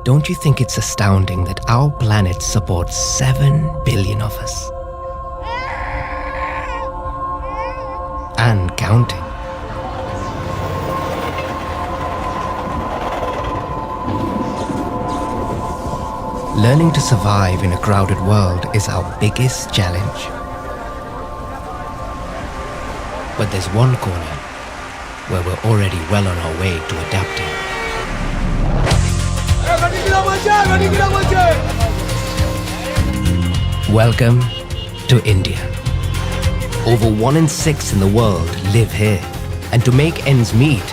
Don't you think it's astounding that our planet supports 7 billion of us? And counting. Learning to survive in a crowded world is our biggest challenge. But there's one corner where we're already well on our way to adapting. Welcome to India. Over 1 in 6 in the world live here. And to make ends meet,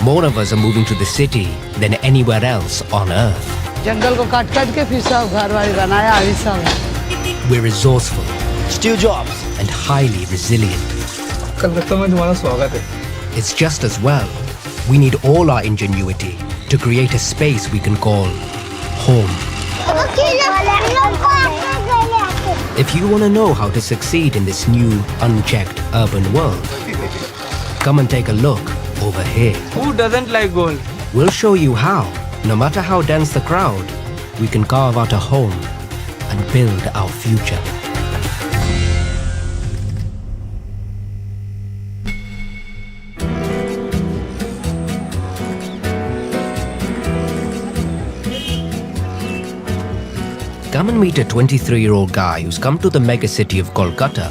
more of us are moving to the city than anywhere else on earth. जंगल को काट-काट के फिर सब घर-बार बनाया अभी सब. We're resourceful, Steal jobs. and highly resilient. Calcutta में तुम्हारा स्वागत है. It's just as well. We need all our ingenuity to create a space we can call home. If you want to know how to succeed in this new, unchecked urban world, come and take a look over here. Who doesn't like gold? We'll show you how, no matter how dense the crowd, we can carve out a home and build our future. Come and meet a 23-year-old guy who's come to the mega city of Kolkata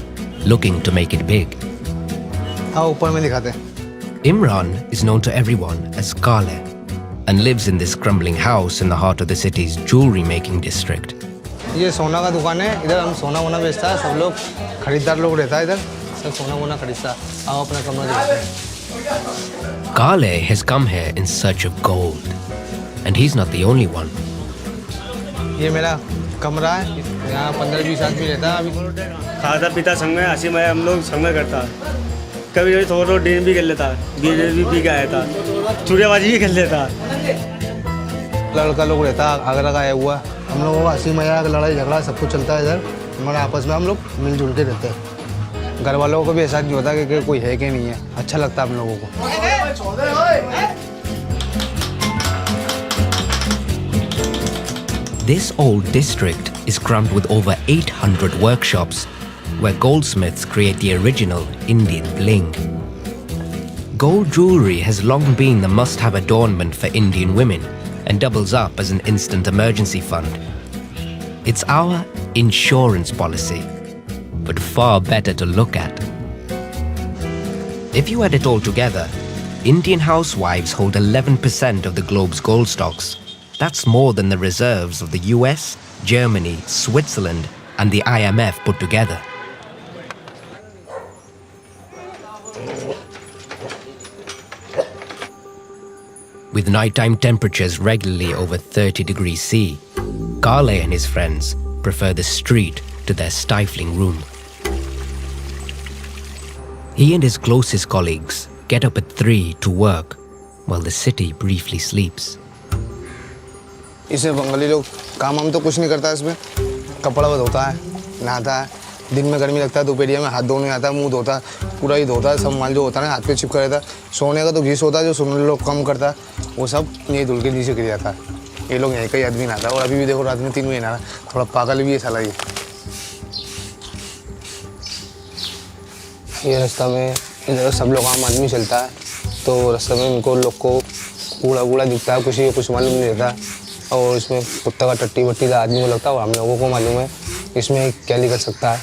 looking to make it big. हाँ ऊपर में दिखाते हैं. Imran is known to everyone as Kale and lives in this crumbling house in the heart of the city's jewelry making district. ये सोना का दुकान है. इधर हम सोना वोना बेचता है. सब लोग खरीदार लोग रहता है इधर. सब सोना वोना खरीदता है. आओ अपना कमरा दिखाते हैं. Kale has come here in search of gold, and he's not the only one. ये मेरा कमरा है. यहाँ 15-20 आदमी रहता है अभी. खाता पीता संग में हंसी मजाक हम लोग संग में करता. कभी कभी थोड़ा थोड़ा ड्रिंक भी कर लेता, बियर भी पी के आया था, चूड़ेबाजी भी कर लेता. लड़का लोग रहता है आगरा का आया हुआ. हम लोगों को हंसी मजाक लड़ाई झगड़ा सब कुछ चलता है इधर. हमारे आपस में हम लोग मिलजुल के रहते हैं. घर वालों को भी ऐसा नहीं होता कि कोई है कि नहीं है. अच्छा लगता है हम लोगों को. This old district is crammed with over 800 workshops where goldsmiths create the original Indian bling. Gold jewelry has long been the must-have adornment for Indian women and doubles up as an instant emergency fund. It's our insurance policy, but far better to look at. If you add it all together, Indian housewives hold 11% of the globe's gold stocks. That's more than the reserves of the US, Germany, Switzerland, and the IMF put together. With nighttime temperatures regularly over 30 degrees C, Kale and his friends prefer the street to their stifling room. He and his closest colleagues get up at 3 to work, while the city briefly sleeps. इसमें बंगाली लोग काम हम तो कुछ नहीं करता. इसमें कपड़ा धोता है, नहाता है. दिन में गर्मी लगता है, दोपहरिया में हाथ धोने आता है, मुंह धोता है, पूरा ही धोता है. सब माल जो होता है ना हाथ पे चिपका रहता है. सोने का तो घीस होता है जो सोने लोग कम करता है, वो सब यही धुल के नीचे गिर जाता है. ये लोग यहीं का ही आदमी नहाता है. और अभी भी देखो रात में 3 बजे नहा रहा है. थोड़ा पागल भी है साला ये. ये रास्ता में इधर सब लोग आम आदमी चलता है, तो रास्ते में इनको लोग को कूड़ा कूड़ा दिखता है. कुछ मालूम नहीं रहता. और इसमें कुत्ता का टट्टी वट्टी का आदमी को लगता है, और हम लोगों को मालूम है इसमें क्या निकल सकता है.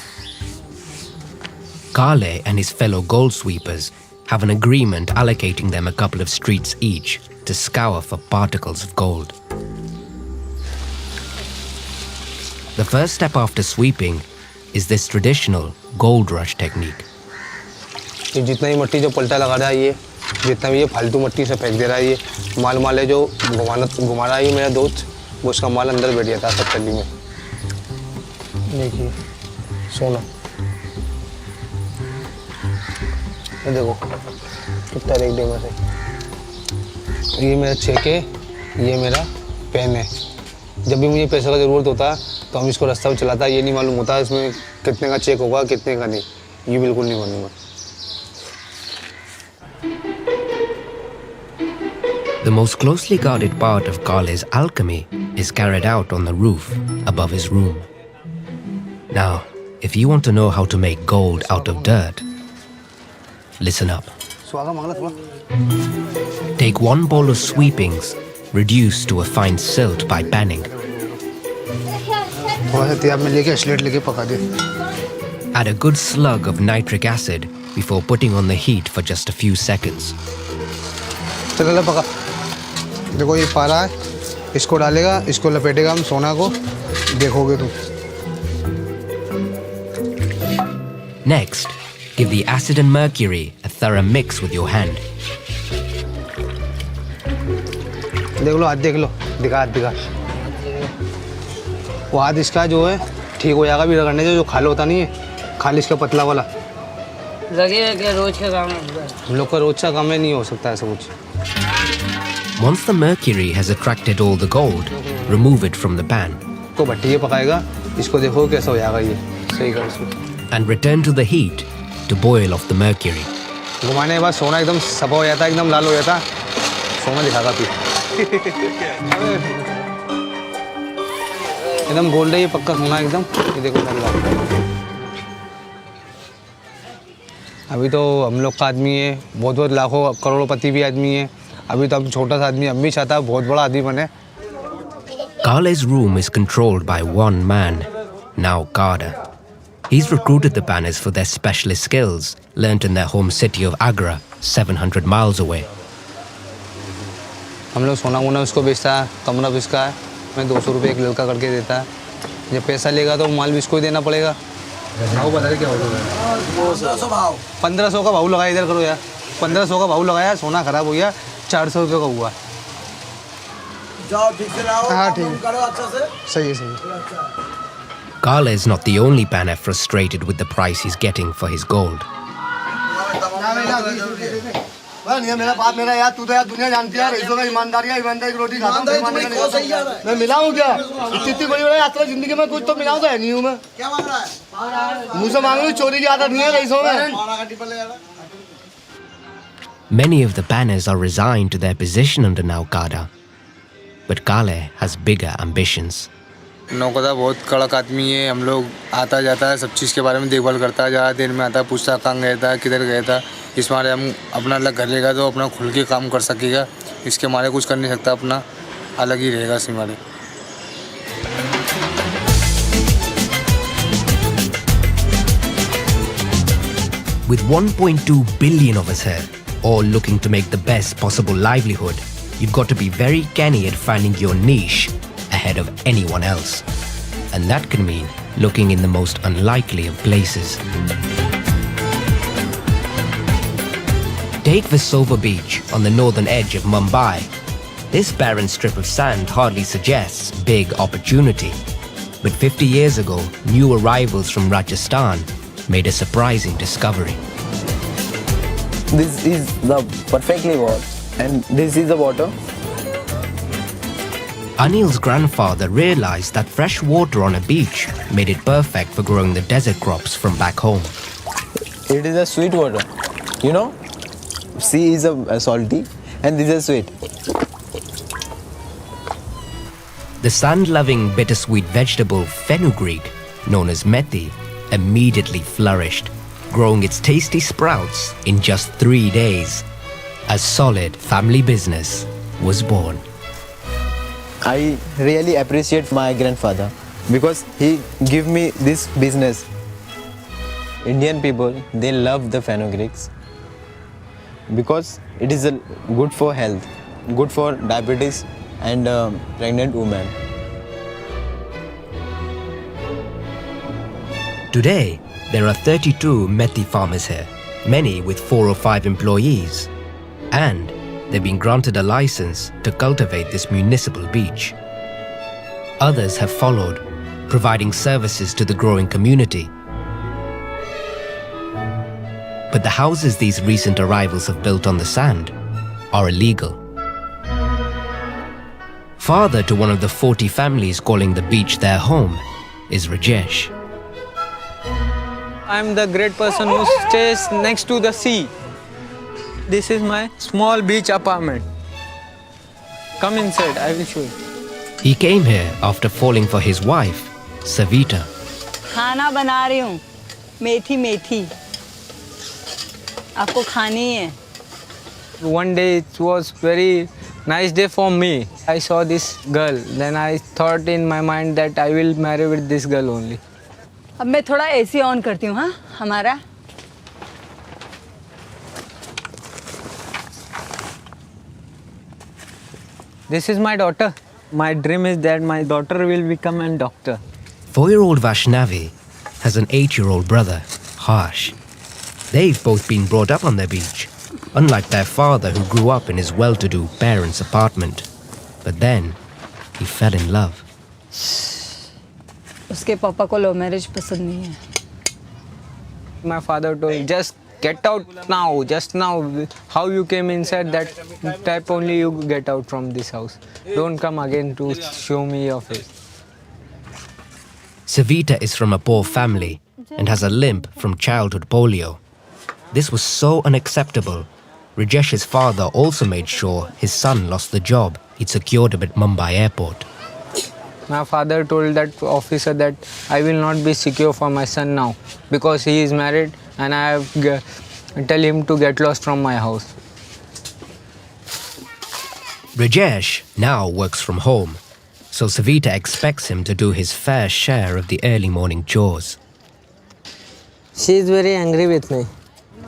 Kale and his fellow gold sweepers have an agreement allocating them a couple of streets each to scour for particles of gold. The first step after sweeping is this traditional gold rush technique. ये जितना ही मट्टी जो पलटा लगा रहा है, ये जितना भी ये फालतू मट्टी से फेंक दे रहा है, ये माल है जो घुमा रहा है. ये मेरा दोस्त, वो उसका माल अंदर बैठ गया था सब टल्ली में. देखिए सोना, ये देखो कितना रेक डेमर है. ये मेरा चेक है, ये मेरा पेन है. जब भी मुझे पैसे का ज़रूरत होता है तो हम इसको रास्ता में चलाता है. ये नहीं मालूम होता इसमें कितने का चेक होगा कितने का नहीं, ये बिल्कुल नहीं मालूम है. The most closely guarded part of Kale's alchemy is carried out on the roof above his room. Now, if you want to know how to make gold out of dirt, listen up. Take 1 bowl of sweepings, reduced to a fine silt by panning. Add a good slug of nitric acid before putting on the heat for just a few seconds. देखो ये पारा है, इसको डालेगा, इसको लपेटेगा हम सोना को, देखोगे तुम. Next, give the acid and mercury a thorough mix with your hand. देख लो हाथ, देख लो, दिखा हाथ दिखा. वो हाथ इसका जो है ठीक हो जाएगा भी रगड़ने से, जो खाल होता नहीं है, खाल इसका पतला वाला. लगेगा कि रोज का काम है. हम लोग का रोज का काम है, नहीं हो सकता ऐसा कुछ. Once the mercury has attracted all the gold, remove it from the pan. को भट्टी ये पकाएगा, इसको देखो कैसा हो जाएगा ये. सही कर इसको. And return to the heat to boil off the mercury. घुमाने के बाद सोना एकदम सफा हो जाता है, एकदम लाल हो जाता है. सोना दिखागा फिर. एकदम गोल्ड है ये, पक्का सोना एकदम. ये देखो लाल. अभी तो हम लोग का आदमी है, बहुत बहुत लाखों करोड़पति भी आदमी है. अभी तो हम छोटा सा आदमी, हम भी चाहता है बहुत बड़ा आदमी बने. Kale's room is controlled by one man, now Garda. He's recruited the banners for their specialist skills, learnt in their home city of Agra, 700 miles away. हम लोग सोना वोना उसको बेचता है, कमरा भी इसका है. मैं 200 रुपये एक लड़का करके देता है. जब पैसा लेगा तो माल भी इसको ही देना पड़ेगा. भाव बता रहे क्या भाव? 1500 का भाव लगाया. इधर करो यार, 1500 का भाव लगाया. सोना खराब हो गया, 400 रुपये का हुआ. जाओ ठीक से लाओ. हाँ ठीक करो अच्छा से. सही है, सही है. Kale is not the only banner frustrated with the price he's getting for his gold. मेरा बाप मेरा यार, तू तो यार दुनिया जानती है. इसको मैं ईमानदारी की रोटी खाता हूँ. मैं मिला हूँ क्या? इतनी बड़ी बड़ी यात्रा जिंदगी में कुछ तो मिला हूँ तो है नहीं हूँ मैं. क्या मांग रहा है? मुझसे मांग रही, चोरी की आदत नहीं है रईसों में. Many of the banners are resigned to their position under Naukada, but Kale has bigger ambitions. नौकदा बहुत कड़क आदमी है. हम लोग आता जाता है, सब चीज़ के बारे में देखभाल करता है. ज़्यादा देर में आता है, पूछता कहाँ गया था, किधर गया था. इस मारे हम अपना अलग घर लेगा तो अपना खुल के काम कर सकेगा. इसके मारे कुछ कर नहीं सकता, अपना अलग ही रहेगा इसी मारे. With 1.2 billion of us here, all looking to make the best possible livelihood, you've got to be very canny at finding your niche ahead of anyone else. And that can mean looking in the most unlikely of places. Take Versova Beach on the northern edge of Mumbai. This barren strip of sand hardly suggests big opportunity. But 50 years ago, new arrivals from Rajasthan made a surprising discovery. This is the perfectly washed, and this is the water. Anil's grandfather realized that fresh water on a beach made it perfect for growing the desert crops from back home. It is a sweet water. You know, sea is a salty, and this is sweet. The sand-loving bittersweet vegetable fenugreek, known as methi, immediately flourished, growing its tasty sprouts in just 3 days. A solid family business was born. I really appreciate my grandfather because he gave me this business. Indian people, they love the fenugreeks because it is good for health, good for diabetes and pregnant women. Today, there are 32 methi farmers here, many with 4 or 5 employees, and they've been granted a license to cultivate this municipal beach. Others have followed, providing services to the growing community. But the houses these recent arrivals have built on the sand are illegal. Father to one of the 40 families calling the beach their home is Rajesh. I'm the great person who stays next to the sea. This is my small beach apartment. Come inside, I will show you. He came here after falling for his wife, Savita. खाना बना रही हूँ, मेथी मेथी आपको खानी है। One day it was very nice day for me. I saw this girl. Then I thought in my mind that I will marry with this girl only. अब मैं थोड़ा एसी ऑन करती हूँ। हाँ हमारा This is my daughter. My dream is that my daughter will become a doctor. 4-year-old Vaishnavi has an 8-year-old brother, Harsh. They've both been brought up on the beach, unlike their father who grew up in his well-to-do parents' apartment. But then, he fell in love. उसके पापा को love marriage पसंद नहीं है। My father told, just get out now, just now. How you came inside, that type only you get out from this house. Don't come again to show me your face. Savita is from a poor family and has a limp from childhood polio. This was so unacceptable. Rajesh's father also made sure his son lost the job he'd secured him at Mumbai airport. My father told that officer that I will not be secure for my son now because he is married and I have tell him to get lost from my house. Rajesh now works from home, so Savita expects him to do his fair share of the early morning chores. She is very angry with me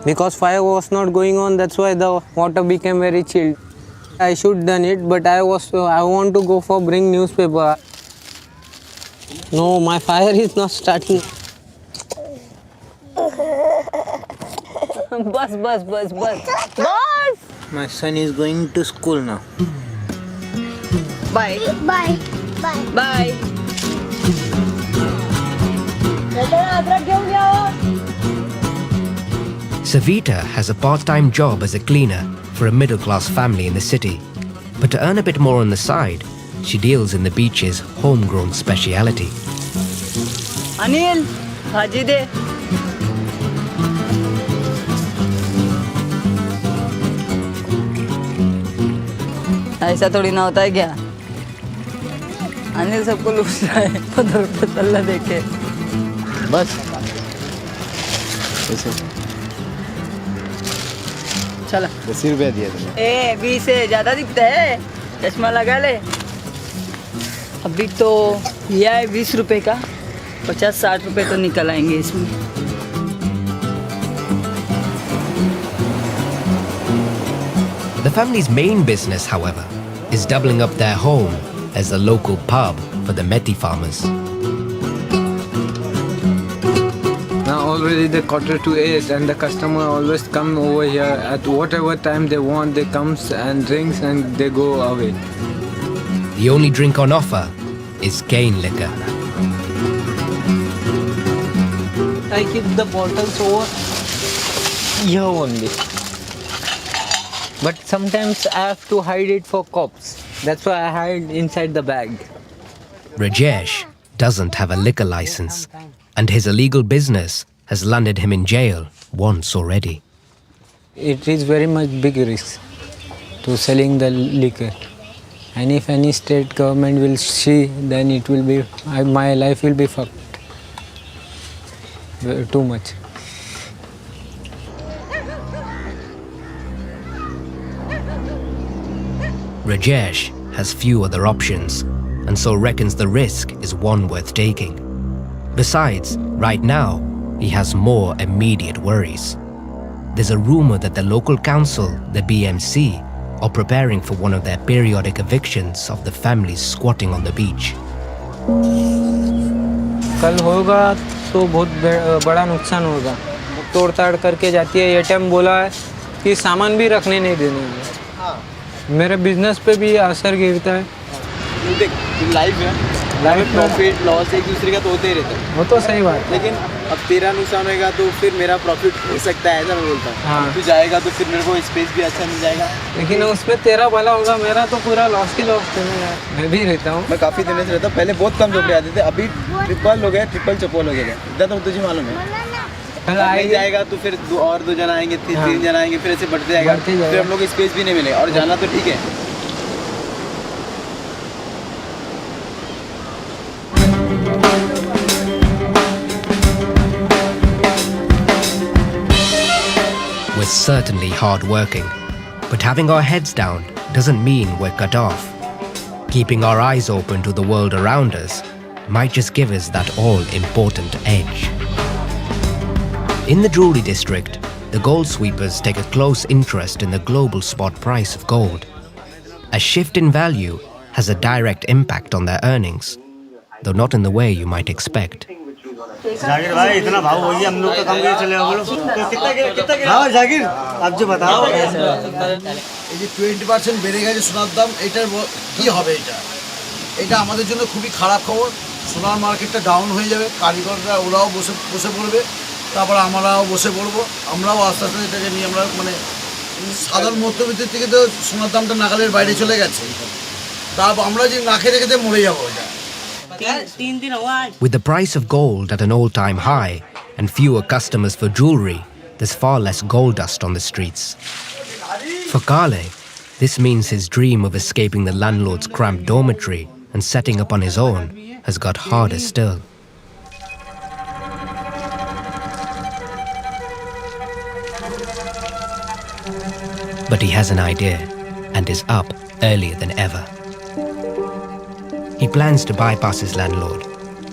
because fire was not going on. That's why the water became very chilled. I should done it, but I want to go for bring newspaper. No, my fire is not starting. बस बस बस बस बस। My son is going to school now. Bye bye bye bye. अदरक घेऊन या। Savita has a part-time job as a cleaner for a middle-class family in the city. But to earn a bit more on the side, she deals in the beach's homegrown speciality. Anil भाजी दे। ऐसा थोड़ी ना होता है क्या? अनिल सबको लूट रहा है 15 रुपये तल्ला देके। बस ऐसे चला 10 रुपया दिया तुमने। ए 20 है, ज़्यादा दिखता है, चश्मा लगा ले। अभी तो लिया है 20 रुपये का, 50-60 रुपये तो निकल आएंगे इसमें। The family's main business, however, is doubling up their home as a local pub for the Methi farmers. Now already the 7:45 and the customer always come over here at whatever time they want. They comes and drinks and they go away. The only drink on offer is cane liquor. I keep the bottles over here only. But sometimes I have to hide it for cops. That's why I hide inside the bag. Rajesh doesn't have a liquor license, and his illegal business has landed him in jail once already. It is very much big risk to selling the liquor. And if any state government will see, then it will be, my life will be fucked. Too much. Rajesh has few other options, and so reckons the risk is one worth taking. Besides, right now, he has more immediate worries. There's a rumor that the local council, the BMC, are preparing for one of their periodic evictions of the families squatting on the beach. कल होगा तो बहुत बड़ा नुकसान होगा। तोड़ ताड़ करके जाती है। एटीएम बोला है कि सामान भी रखने नहीं देने। मेरे बिजनेस पे भी असर गिरता है। देख लाइफ है, लाइफ प्रॉफिट लॉस एक दूसरे का तो होते ही रहता है। वो तो सही बात। लेकिन अब तेरा नुकसान होगा तो फिर मेरा प्रॉफिट हो सकता है, ऐसा मैं बोलता हूँ। हाँ। तू जाएगा तो फिर मेरे को स्पेस भी अच्छा मिल जाएगा। लेकिन उसमें तेरा भला होगा, मेरा तो पूरा लॉस की लॉस है। मैं भी रहता हूँ। मैं काफ़ी दिनों से रहता हूँ। पहले बहुत कम झोपड़े आते थे, अभी ट्रिपल हो गए, ट्रिपल चपोल हो गए। इतना तो तुझे मालूम है। कल नहीं जाएगा तो फिर दो जन आएंगे, तीन जन आएंगे, फिर ऐसे बढ़ते जाएगा। फिर हम लोग स्पेस भी नहीं मिलेगा। और जाना तो ठीक है, We're certainly hard-working, but having our heads down doesn't mean we're cut off. Keeping our eyes open to the world around us might just give us that all-important edge. In the jewelry district, the gold sweepers take a close interest in the global spot price of gold. A shift in value has a direct impact on their earnings, though not in the way you might expect. Zakir भाई इतना भाव हो गया हम लोग का काम कैसे चलेगा बोलो तो कितना हाँ जाकिर आप जो बताओ এই যে 20% বেড়ে গেছে সোনার দাম এটার কি হবে এটা আমাদের জন্য খুবই খারাপ খবর সোনার মার্কেটটা ডাউন হয়ে যাবে কারিগররা ওরাও বসে পড়বে তারপর আমরাও বসে পড়বো আমরাও আস্তে আস্তে এটাকে নিয়ে আমরা মানে সাধারণ মধ্যবিত্তের থেকে তো সোনার দামটা নাগালের বাইরে চলে গেছে তারপর আমরা যে না খেয়ে রেখে মরে যাবো এটা With the price of gold at an all-time high and fewer customers for jewelry, there's far less gold dust on the streets. For Kale, this means his dream of escaping the landlord's cramped dormitory and setting up on his own has got harder still. But he has an idea and is up earlier than ever. He plans to bypass his landlord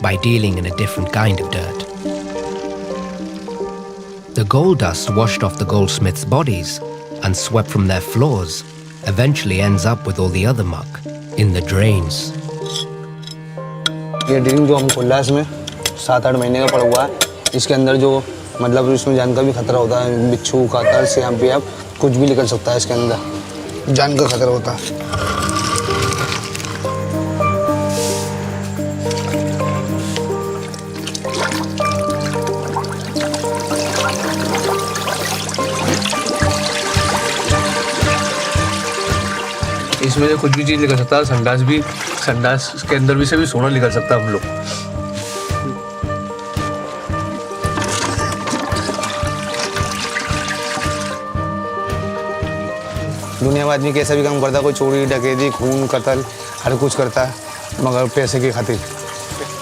by dealing in a different kind of dirt. The gold dust washed off the goldsmiths' bodies and swept from their floors eventually ends up with all the other muck in the drains. ये drink जो हम खोल रहा है इसमें 7-8 महीने का पड़ा हुआ है इसके अंदर जो मतलब इसमें जान का भी खतरा होता है बिच्छू कातर सियाम पे आप कुछ भी निकल सकता है इसके अंदर जान का खतरा होता है इसमें जो कुछ भी चीज़ निकल सकता है संडास के अंदर भी से भी सोना निकल सकता है हम लोग दुनिया में आदमी कैसा भी काम करता है कोई चोरी डकैती खून कत्ल हर कुछ करता है मगर पैसे की खातिर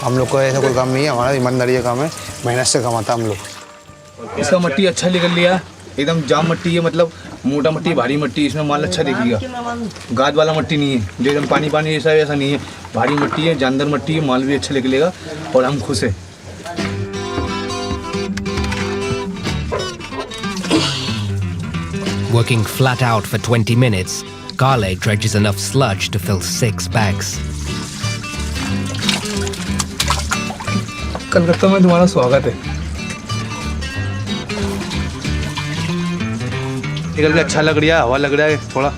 हम लोग को ऐसा कोई काम नहीं है हमारा ईमानदारी का काम है मेहनत से कमाता हम लोग इसका मट्टी अच्छा निकल लिया एकदम जाम मट्टी है मतलब मोटा मट्टी भारी मट्टी इसमें माल अच्छा दिखेगा गाद वाला मट्टी नहीं है जो एकदम पानी पानी ऐसा ऐसा नहीं है भारी मट्टी है जानदार मट्टी है माल भी अच्छा निकलेगा और हम खुश हैं Working flat out for 20 minutes, Kale dredges enough sludge to fill 6 bags. Calcutta में तुम्हारा स्वागत है निकल भी अच्छा लग रहा है हवा लग रहा है थोड़ा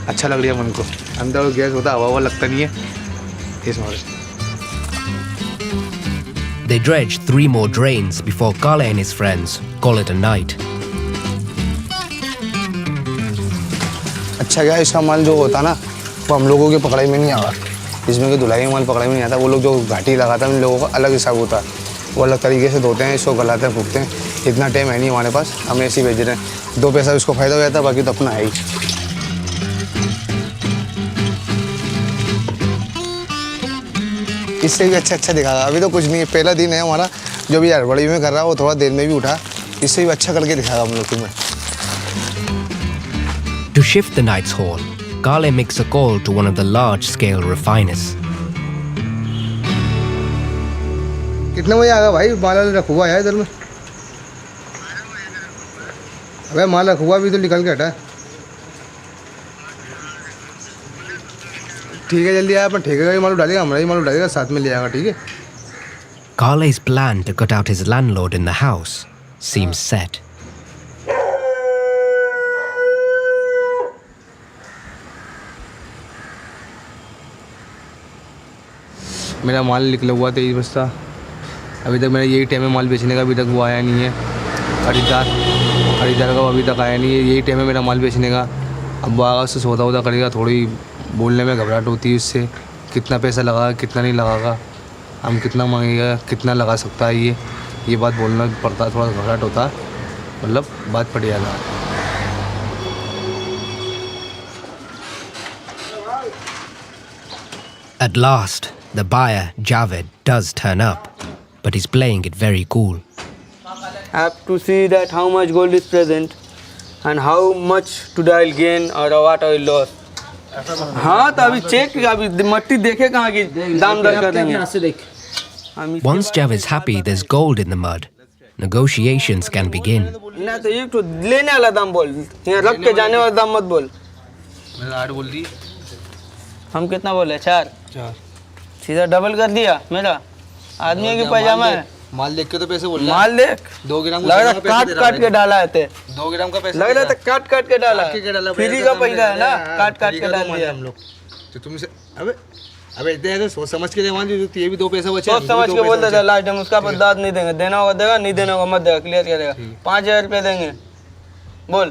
अच्छा लग रहा है मन को अंदर गैस होता है हवा लगता नहीं है इस वजह से They dredge 3 more drains before Kale and his friends call it a night. अच्छा क्या इसका माल जो होता ना वो हम लोगों की पकड़ाई में नहीं आगा इसमें कि धुलाई माल पकड़ाई में नहीं आता वो लोग जो घाटी लगाता है उन लोगों का अलग हिसाब होता है वो अलग तरीके से धोते हैं इसको गलाते हैं फूकते हैं इतना टाइम है नहीं हमारे पास हम ऐसे ही भेज रहे हैं 2 पैसा उसको फ़ायदा हो जाता है बाकी तो अपना है ही इससे भी अच्छा दिखागा अभी तो कुछ नहीं है पहला दिन है हमारा जो भी हड़बड़ी में कर रहा है वो थोड़ा देर में भी उठा इससे भी अच्छा करके दिखागा हम लोग तुम्हें To shift the night's haul, Kale makes a call to one of the large-scale refiners. कितने बजे आएगा भाई माल रखा हुआ है इधर में अबे माल रखा हुआ भी तो निकल के हटा ठीक है जल्दी आया अपन ठेके का ही माल डालेगा हमारा ही माल डालेगा साथ में ले आएगा ठीक है Kale's plan to cut out his landlord in the house seems set. मेरा माल निकला हुआ 23 बस्ता अभी तक मेरा यही टाइम है माल बेचने का अभी तक वो आया नहीं है खरीदार का अभी तक आया नहीं है यही टाइम है मेरा माल बेचने का अब वो आगा उससे सौदा करेगा थोड़ी बोलने में घबराहट होती है उससे कितना पैसा लगागा कितना नहीं लगागा हम कितना मांगेगा कितना लगा सकता है ये बात बोलना पड़ता है थोड़ा घबराहट होता है मतलब बात पड़ जाता है At last, The buyer, Javed, does turn up, but he's playing it very cool. I have to see that how much gold is present and how much today I'll gain or what I will lose. हाँ तो अभी check अभी मट्टी देखे कहाँ की दाम दर कर देंगे. Once Javed's happy there's gold in the mud, negotiations can begin. ना तो ये तो लेने वाला दाम बोल, यहाँ रख के जाने वाला दाम मत बोल. मैंने 8 बोल दी. हम कितना बोले? 4. सीधा डबल कर दिया मेरा. आदमी की पैजामा है. माल देख के तो पैसे बोल रहा. माल देख 2 ग्राम लग रहा काट काट के डाला है ते. 2 ग्राम का पैसा लग रहा था काट काट के डाला. फ्री का पैसा है ना, काट काट के डाल दिया हम लोग. तो तुमसे अबे इतने सोच समझ के देवान जी, तो ये भी 2 पैसा बचे. सोच समझ के बोलते थे लास्ट टाइम उसका बर्दाश्त नहीं देंगे. देना होगा देगा, नहीं देना होगा मत देगा. क्लियर करेगा. 5000 रुपये देंगे. बोल.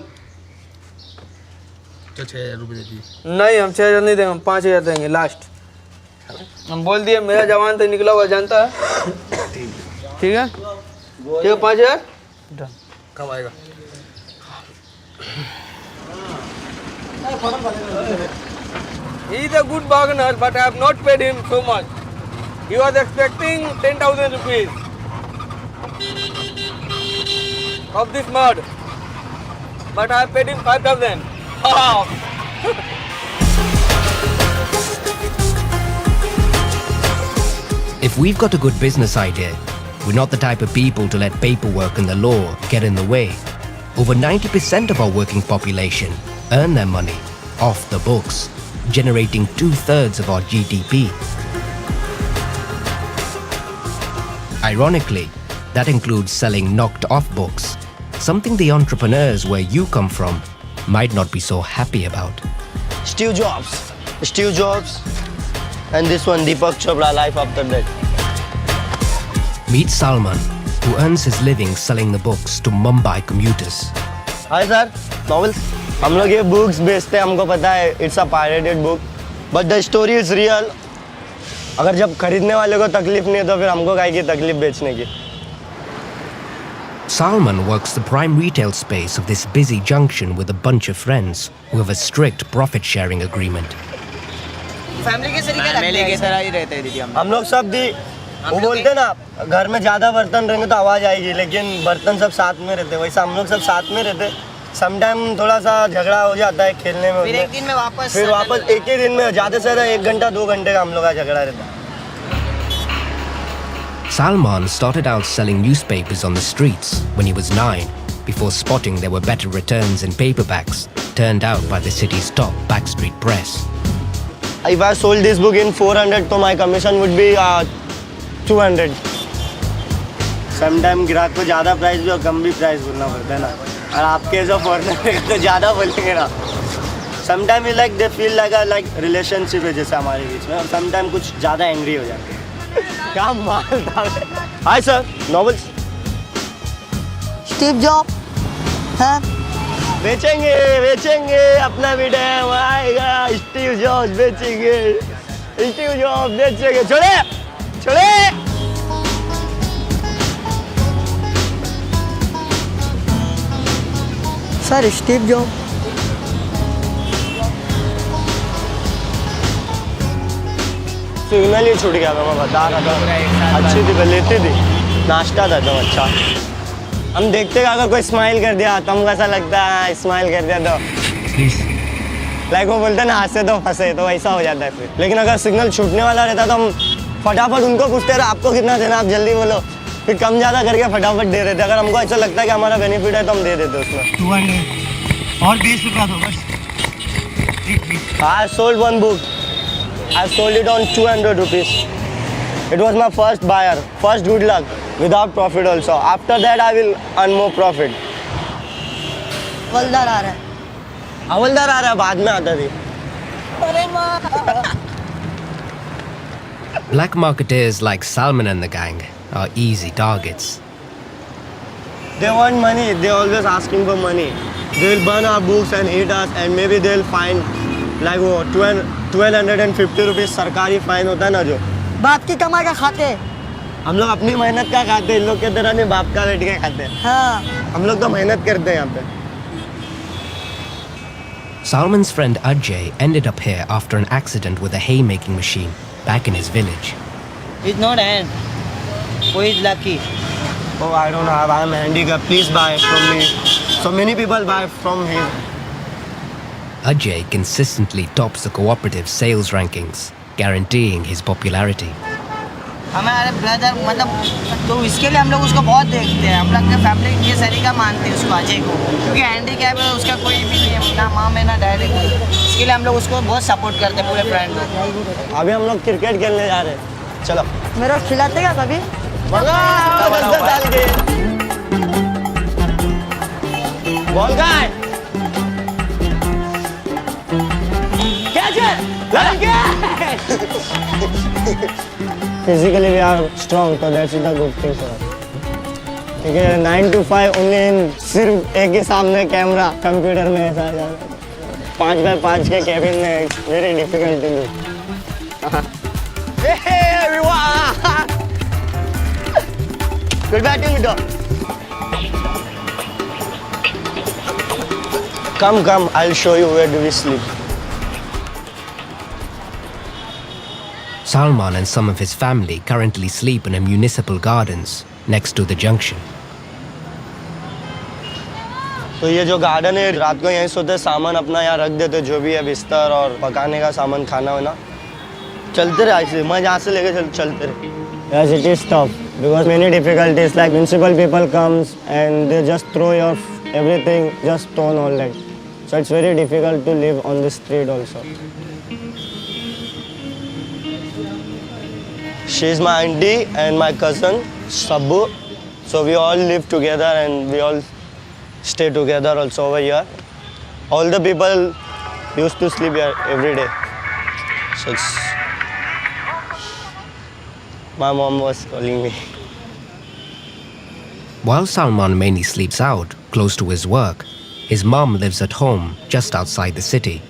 तो 6000 रुपये देती. नहीं हम 6000 नहीं देंगे, हम 5000 देंगे लास्ट. हम बोल दिए मेरा जवान तो निकला हुआ जानता है. ठीक है ठीक है 5000 कब आएगा? He is a good bargainer, but I have not paid him so much. He was expecting 10,000 rupees of this mud, but I have paid him 5,000. If we've got a good business idea, we're not the type of people to let paperwork and the law get in the way. Over 90% of our working population earn their money off the books, generating 2/3 of our GDP. Ironically, that includes selling knocked off books, something the entrepreneurs where you come from might not be so happy about. Steve Jobs, and this one Deepak Chopra, Life After Death. Meet Salman, who earns his living selling the books to Mumbai commuters. Hi sir, novels. हम लोग ये books बेचते हैं, हमको पता है it's a pirated book, but the story is real. अगर जब खरीदने वाले को तकलीफ नहीं है तो फिर हमको काहे की तकलीफ बेचने की. Salman works the prime retail space of this busy junction with a bunch of friends who have a strict profit-sharing agreement. Family की तरह ही रहते हैं दीदी हम लोग सब भी वो बोलते हैं ना, घर में ज़्यादा बर्तन रहेंगे तो आवाज़ आएगी, लेकिन बर्तन सब साथ में रहते. वैसा हम लोग सब साथ में रहते. समटाइम थोड़ा सा झगड़ा हो जाता है खेलने में, फिर एक दिन में वापस एक ही दिन में ज़्यादा से ज़्यादा 1 घंटा 2 घंटे का हम लोग का झगड़ा रहता है. Salman started out selling newspapers on the streets when he was 9, before spotting there were better returns in paperbacks turned out by the city's top backstreet press. If I sold this book in 400, तो my commission would be 200. Sometime ग्राहक को ज़्यादा price भी और कम भी price बोलना पड़ता है ना, और आपके जो फॉरनर तो ज़्यादा बोलेंगे ना. Sometime like they feel like relationship है जैसे हमारे बीच में, और समटाइम कुछ ज़्यादा एंग्री हो जाते हैं. क्या माल था. Hi sir, novels. Steve job है. बेचेंगे अपना भी टाइम आएगा. स्टीव जॉब्स बेचेंगे. छोड़े. सर स्टीव जॉब सिग्नल ही छूट गया था, मैं बता रहा था. अच्छी थी, लेती थी, नाश्ता था एकदम अच्छा. हम देखते हैं अगर कोई स्माइल कर दिया तो हमको ऐसा लगता है स्माइल कर दिया तो लाइक वो बोलते हैं ना, हाथ से तो फंसे, तो वैसा हो जाता है फिर. लेकिन अगर सिग्नल छूटने वाला रहता तो हम फटाफट उनको पूछते रहे आपको कितना देना, आप जल्दी बोलो, फिर कम ज़्यादा करके फटाफट दे देते. अगर हमको ऐसा लगता है कि हमारा बेनिफिट है तो हम दे देते उसमें. 200 और 20 रुपया दो बस. I sold one book. I sold it on 200 rupees. It was my first buyer. First good luck without profit also. After that I will earn more profit. हवलदार आ रहा है. हवलदार आ रहा है, बाद में आता थी. अरे माँ. Black marketeers like Salman and the gang are easy targets. They want money. They always asking for money. They will burn our books and hate us, and maybe they'll find like वो 1250 rupees सरकारी fine होता है ना, जो बाप की कमाई का खाते. हम लोग अपनी मेहनत का खाते हैं. इन लोग की तरह नहीं बाप का बैठ के खाते हैं. हाँ हम लोग तो मेहनत करते हैं यहाँ पे. Salman's friend Ajay ended up here after an accident with a haymaking machine back in his village. It's not end. Who is lucky? Oh, I don't have. I'm handicapped. Please buy from me. So many people buy from him. Ajay consistently tops the cooperative sales rankings, guaranteeing his popularity. हमारे brother मतलब तो इसके लिए हम लोग उसको बहुत देखते हैं. हम लोग के फैमिली ये सरीका मानते हैं उसको अजय को, क्योंकि हैंडीकैप है, उसका कोई भी नहीं है, ना माँ में ना डैडी को. इसके लिए हम लोग उसको बहुत सपोर्ट करते हैं पूरे फ्रेंड लोग. अभी हम लोग क्रिकेट खेलने जा रहे हैं. चलो. मेरा खिलाते क्या कभी? बॉल का है. कैच है. लग गया. Physically we are strong, so that's the good thing for us. ठीक है, 9 to 5 only सिर्फ एक ही सामने कैमरा कंप्यूटर में ऐसा जाना. 5x5 के केबिन में very difficult to do. Hey everyone! Good batting, Vito. Come, I'll show you where do we sleep. Salman and some of his family currently sleep in a municipal gardens next to the junction. तो ये जो garden है, रात को यहीं सोते, सामान अपना यहाँ रख देते, जो भी है बिस्तर और पकाने का सामान, खाना वाना. चलते रहे ऐसे, मैं यहाँ से लेके चलते रहे. Yes, it is tough because many difficulties like municipal people comes and they just throw your everything, just stone all that. So it's very difficult to live on the street also. She's my auntie and my cousin, Sabbu. So we all live together and we all stay together also over here. All the people used to sleep here every day. So it's... My mom was calling me. While Salman mainly sleeps out, close to his work, his mom lives at home just outside the city.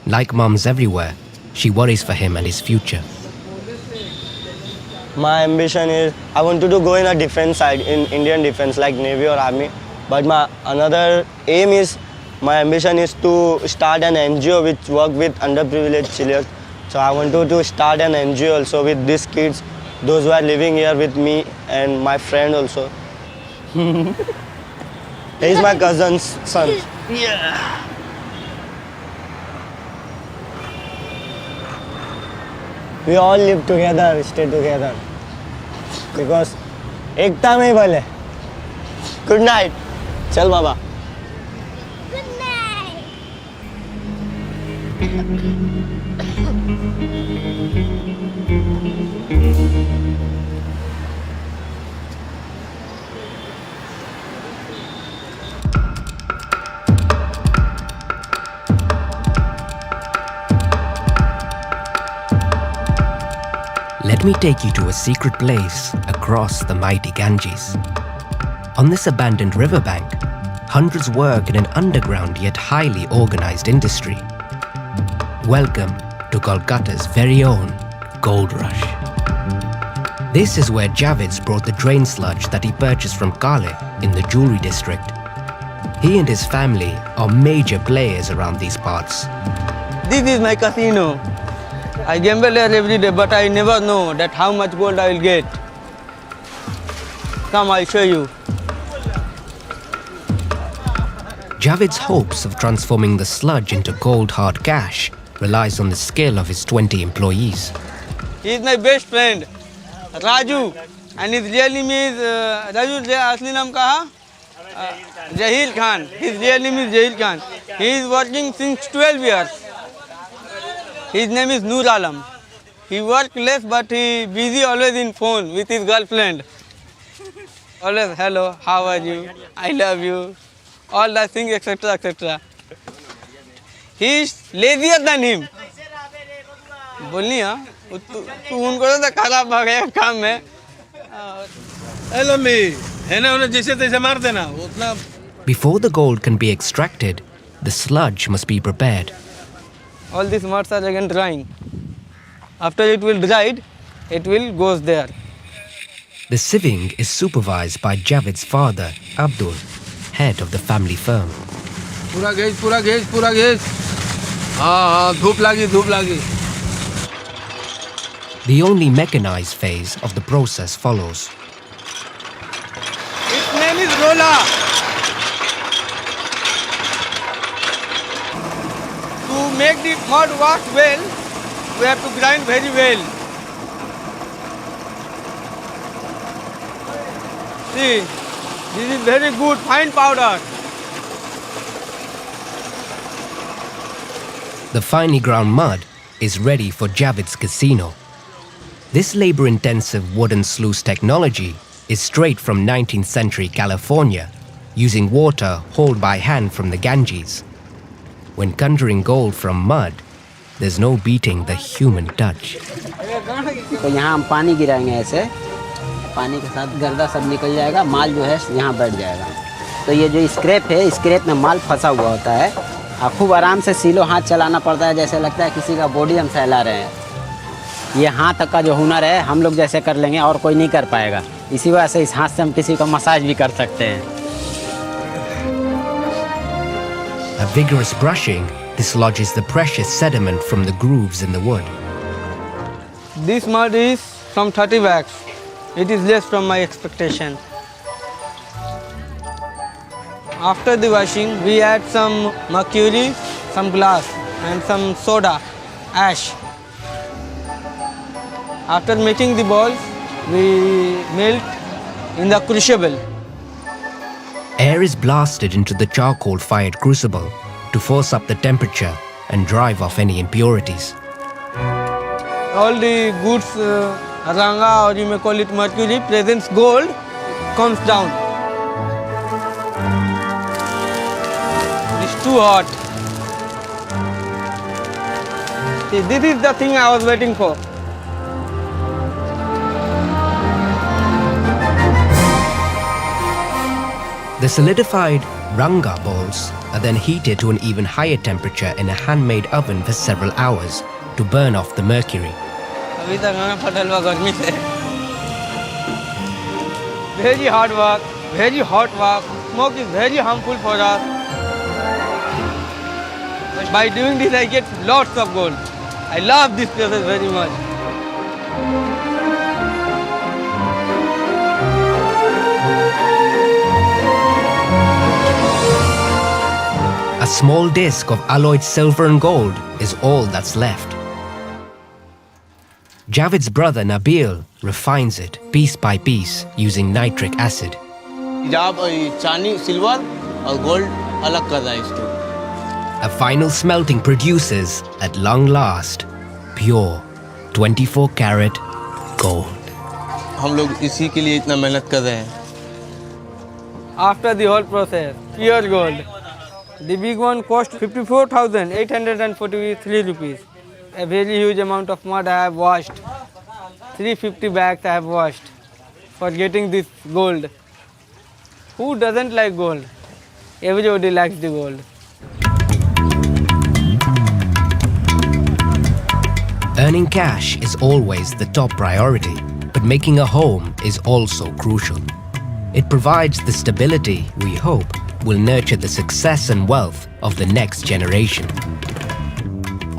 Like moms everywhere, she worries for him and his future. My ambition is, I wanted to go in a defense side, in Indian defense, like Navy or Army. But my another aim is, my ambition is to start an NGO which work with underprivileged children. So I wanted to start an NGO also with these kids, those who are living here with me and my friend also. He's my cousin's son. Yeah. We all live together, stay together. Because एकता में ही बल है. Good night. चल बाबा. Good night. Let me take you to a secret place across the mighty Ganges. On this abandoned riverbank, hundreds work in an underground yet highly organized industry. Welcome to Kolkata's very own Gold Rush. This is where Javid's brought the drain sludge that he purchased from Kale in the jewelry district. He and his family are major players around these parts. This is my casino. I gamble there every day, but I never know that how much gold I will get. Come, I'll show you. Javid's hopes of transforming the sludge into gold hard cash relies on the skill of his 20 employees. He is my best friend, Raju, and his real name is Raju. Asli naam kaha? Jahil Khan. His real name is Jahil Khan. He is working since 12 years. His name is Noor Alam. He works less, but he busy always in phone with his girlfriend. Always, hello, how are you? I love you. All that things, etc., etc. He is lazier than him. बोलनी हाँ, तू उनको तो खराब भागेगा काम में. Hello me, है ना उन्हें जैसे तैसे मार देना उतना. Before the gold can be extracted, the sludge must be prepared. All these muds are again drying. After it will dried, it will goes there. The sieving is supervised by Javid's father, Abdul, head of the family firm. पूरा gauge हाँ धूप लगी The only mechanized phase of the process follows. Its name is roller. To make the mud work well, we have to grind very well. See, this is very good fine powder. The finely ground mud is ready for Javid's casino. This labor-intensive wooden sluice technology is straight from 19th century California, using water hauled by hand from the Ganges. When conjuring gold from mud, there's no beating the human touch. तो यहाँ हम पानी गिराएंगे ऐसे, पानी के साथ गर्दा सब निकल जाएगा, माल जो है यहाँ बैठ जाएगा। तो ये जो स्क्रैप है, स्क्रैप में माल फंसा हुआ होता है। खूब आराम से सीलो हाथ चलाना पड़ता है, जैसे लगता है किसी का बॉडी हम सहला रहे हैं। ये हाथ का जो हुनर है हम लोग जैसे कर लेंगे और कोई नहीं कर पाएगा। इसी वजह से इस हाथ से हम किसी का मसाज भी कर सकते हैं। A vigorous brushing dislodges the precious sediment from the grooves in the wood. This mud is from 30 bags. It is less from my expectation. After the washing, we add some mercury, some glass and some soda, ash. After making the balls, we melt in the crucible. Air is blasted into the charcoal-fired crucible to force up the temperature and drive off any impurities. All the goods, ranga or you may call it mercury, presents gold, comes down. It's too hot. See, this is the thing I was waiting for. The solidified ranga balls are then heated to an even higher temperature in a handmade oven for several hours to burn off the mercury. अभी तक खाना फटल हुआ गर्मी से। Very hard work, very hot work. Smoke is very harmful for us. By doing this, I get lots of gold. I love this process very much. A small disc of alloyed silver and gold is all that's left. Javid's brother Nabil refines it piece by piece using nitric acid. जब चांदी silver और gold अलग कर रहा है इसको। A final smelting produces, at long last, pure 24 karat gold. हम लोग इसी के लिए इतना मेहनत कर रहे हैं। After the whole process, pure gold. The big one cost 54,843 rupees. A very huge amount of mud I have washed. 350 bags I have washed for getting this gold. Who doesn't like gold? Everybody likes the gold. Earning cash is always the top priority, but making a home is also crucial. It provides the stability we hope will nurture the success and wealth of the next generation.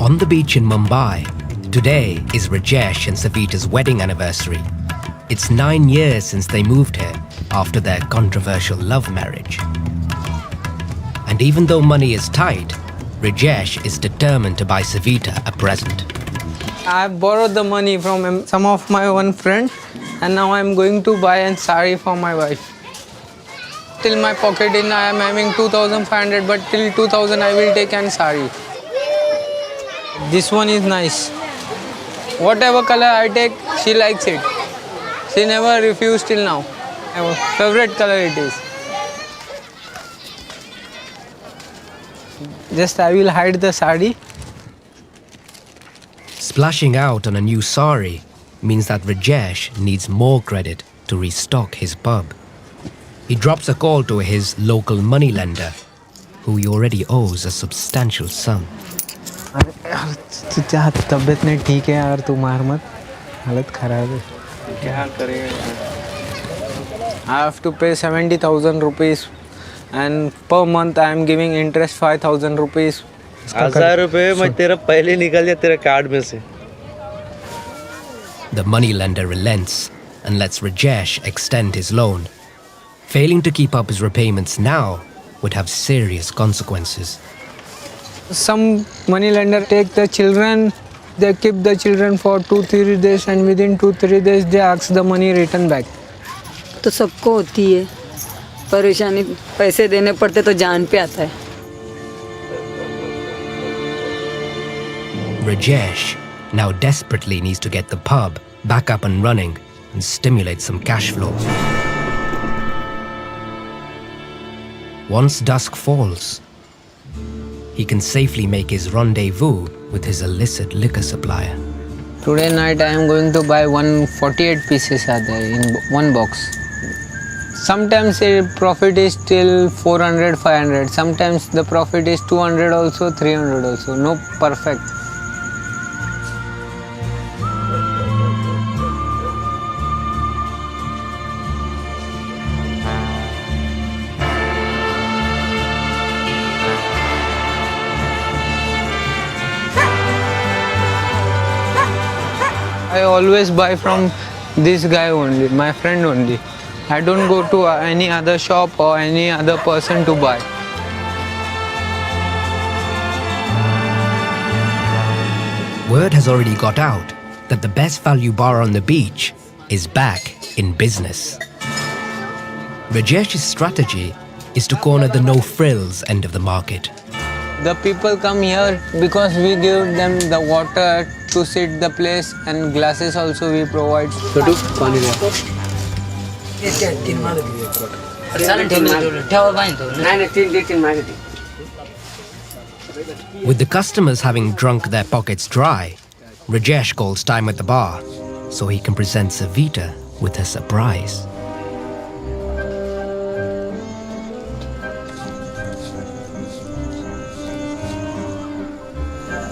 On the beach in Mumbai, today is Rajesh and Savita's wedding anniversary. It's 9 years since they moved here after their controversial love marriage. And even though money is tight, Rajesh is determined to buy Savita a present. I have borrowed the money from some of my one friend, and now I am going to buy a sari for my wife. Till my pocket in I am having 2,500, but till 2,000 I will take an sari. This one is nice. Whatever color I take, she likes it. She never refused till now. Her favorite color it is. Just I will hide the sari. Splashing out on a new sari means that Rajesh needs more credit to restock his pub. He drops a call to his local moneylender, who he already owes a substantial sum. तुझे तबीयत नहीं ठीक है यार, तू मार मत, हालत खराब है। क्या करेगा? I have to pay 70,000 rupees, and per month I am giving interest 5,000 rupees. ₹1000 मैं तेरा पहले निकल जाए तेरे कार्ड में से. The moneylender relents and lets Rajesh extend his loan. Failing to keep up his repayments now would have serious consequences. Some money lender take the children, they keep the children for 2-3 days and within 2-3 days they ask the money return back. तो सबको होती है परेशानी, पैसे देने पड़ते तो जान पे आता है. Rajesh now desperately needs to get the pub back up and running and stimulate some cash flow. Once dusk falls, he can safely make his rendezvous with his illicit liquor supplier. Today night I am going to buy 148 pieces are there in one box. Sometimes the profit is still 400, 500. Sometimes the profit is 200 also, 300 also. No perfect. I always buy from this guy only, my friend only. I don't go to any other shop or any other person to buy. Word has already got out that the best value bar on the beach is back in business. Rajesh's strategy is to corner the no-frills end of the market. The people come here because we give them the water to sit the place and glasses also we provide. With the customers having drunk their pockets dry, Rajesh calls time at the bar so he can present Savita with a surprise.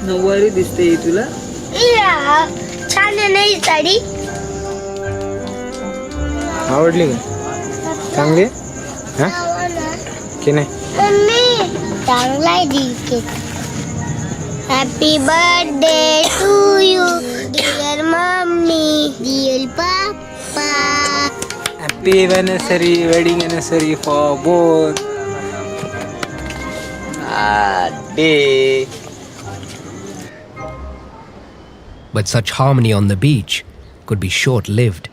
नऊवारी दिसते तुला. या छान आहे नाही साडी. आवडली का? चांगली आहे? हा? की नाही? मम्मी चांगला आहे दिसते. Happy birthday to you dear mummy dear papa. Happy anniversary, wedding anniversary for both. Day. But such harmony on the beach could be short-lived.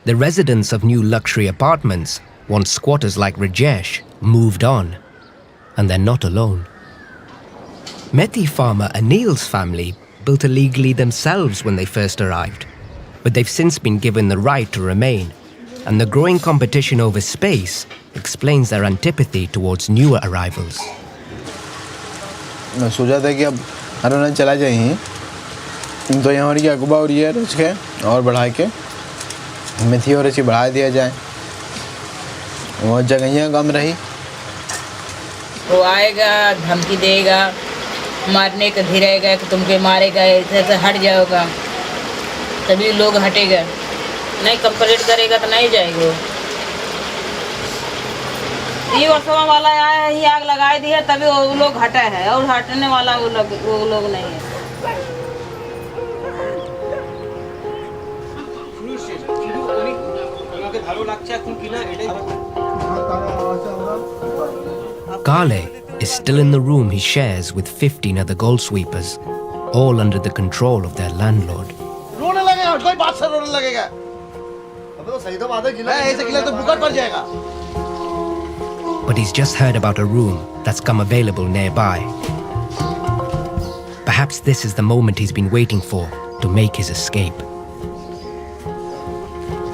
The residents of new luxury apartments want squatters like Rajesh moved on, and they're not alone. Methi farmer Anil's family built illegally themselves when they first arrived, but they've since been given the right to remain, and the growing competition over space explains their antipathy towards newer arrivals. मैं सोचा था कि अब अरुणाचल चला जाइए तो यहाँ की अकबा और ये रच के और बढ़ा के मेथी और रची बढ़ा दिया जाए, वो जगह कम रही. वो आएगा धमकी देगा, मारने का धीरेगा कि तुमके मारेगा, ऐसे से हट जाओगा तभी लोग हटेगा, नहीं कंप्लीट करेगा तो नहीं जाएगा. ये वर्षों वाला आया ही आग लगाई दी है तभी वो लोग हटा है और हटने वाला वो लोग नहीं है. Kale is still in the room he shares with 15 other gold sweepers, all under the control of their landlord. रोने लगेगा, कोई बात से रोने लगेगा. अबे तो सही तो बात है, गिला ऐसे गिला तो बुखार पड़ जाएगा. But he's just heard about a room that's come available nearby. Perhaps this is the moment he's been waiting for to make his escape.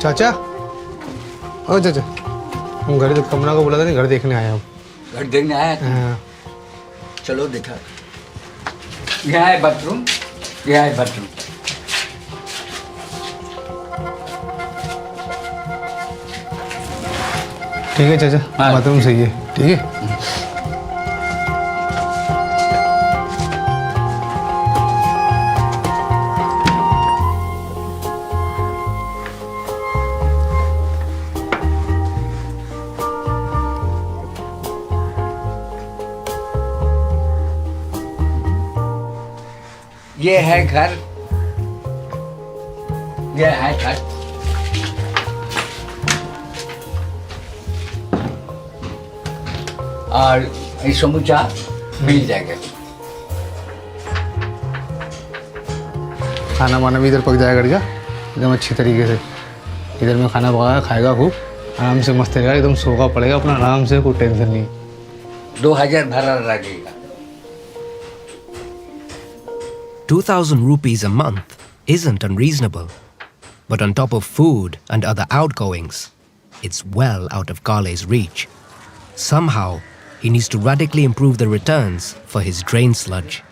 चाचा, ओ चाचा, हम घर कमरा को बोला था नहीं, घर देखने आया हूँ. घर देखने आया था? हाँ. चलो दिखा. यहाँ है बाथरूम, यहाँ है बाथरूम. ठीक है चाचा, बाथरूम सही है. ठीक है. ये है घर, ये है घर। और ये समूचा मिल जाएगा। खाना वाना भी इधर पक जाएगा बढ़िया, एकदम अच्छी तरीके से। इधर में खाना पकाएगा, खाएगा खूब आराम से, मस्त रहेगा, एकदम सोगा पड़ेगा अपना आराम से, कोई टेंशन नहीं। 2000 भाड़ा लगेगा। 2,000 rupees a month isn't unreasonable. But on top of food and other outgoings, it's well out of Kale's reach. Somehow, he needs to radically improve the returns for his drain sludge.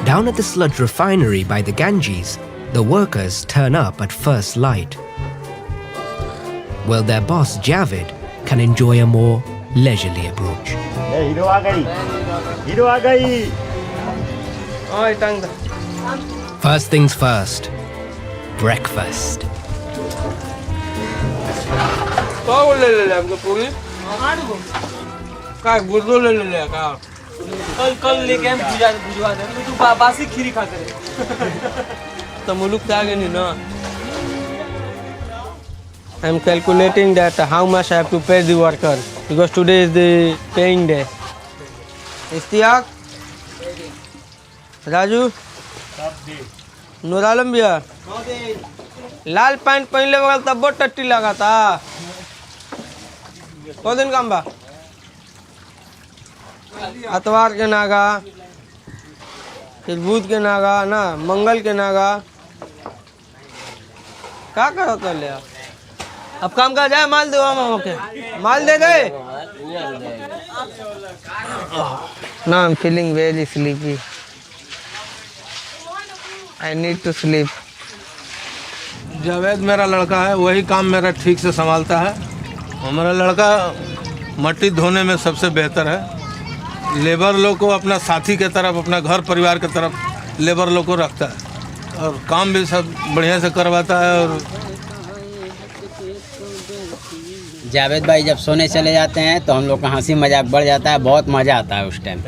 Down at the sludge refinery by the Ganges, the workers turn up at first light. Well, their boss Javed can enjoy a more leisurely approach. Hero आ गई, hero आ गई। ओए टांग दे। First things first, breakfast. तो ले ले हमको पूरी। का गुर्दो ले ले का। कल लेके हम बुझवा दे। तू बासी खीरी खा करे। तो मुलुक से आगे नहीं ना। I am calculating that how much I have to pay the worker because today is the paying day. Istiyaq, Raju, Noor Alam भैया, लाल पैंट पहनले बगल तब बहुत टट्टी लगा था। कौ दिन काम बा? अतवार के नागा, फिर बुध के नागा ना, मंगल के नागा। क्या करो तो ले? अब काम का जाए, माल दो हम okay, mall they they. Now I'm feeling very sleepy. I need to sleep. Javed मेरा लड़का है, वही काम मेरा ठीक से संभालता है। हमारा लड़का मट्टी धोने में सबसे बेहतर है। लेबर लोग को अपना साथी के तरफ, अपना घर परिवार के तरफ लेबर लोग को रखता है और काम भी सब बढ़िया से करवाता है। और जावेद भाई जब सोने चले जाते हैं तो हम लोग का हंसी मजाक बढ़ जाता है, बहुत मज़ा आता है उस टाइम।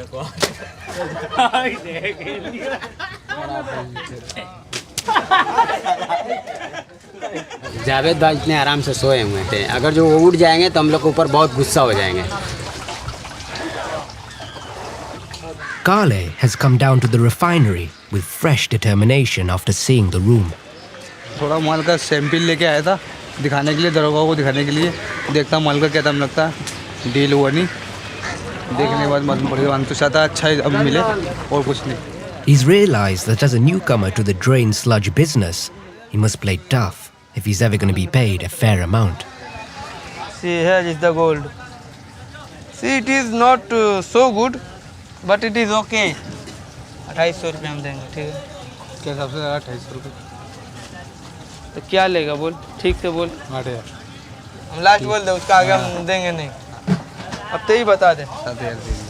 जावेद भाई इतने आराम से सोए हुए थे, अगर जो वो उठ जाएंगे तो हम लोग के ऊपर बहुत गुस्सा हो जाएंगे। Kale has come down to the refinery with fresh determination after seeing the room. थोड़ा माल का सैंपल लेके आया था दिखाने के लिए, दरोगा को दिखाने के लिए। देखता माल का क्या दाम लगता है, डील हुआ नहीं। देखने के बाद मन बढ़िया तो चाहता अच्छा अब मिले और कुछ नहीं। He's realized that as a newcomer to the drain sludge business, he must play tough if he's ever going to be paid a fair amount. See, here is the gold. See, it is not so good, but it is okay. 250 रुपये हम देंगे, ठीक है? क्या सबसे ज़्यादा 250 रुपये? तो क्या लेगा बोल, ठीक से बोल। 8000 हम लास्ट बोल दे, उसका आगे हम देंगे नहीं। अब तो ही बता दे। 7000 देंगे।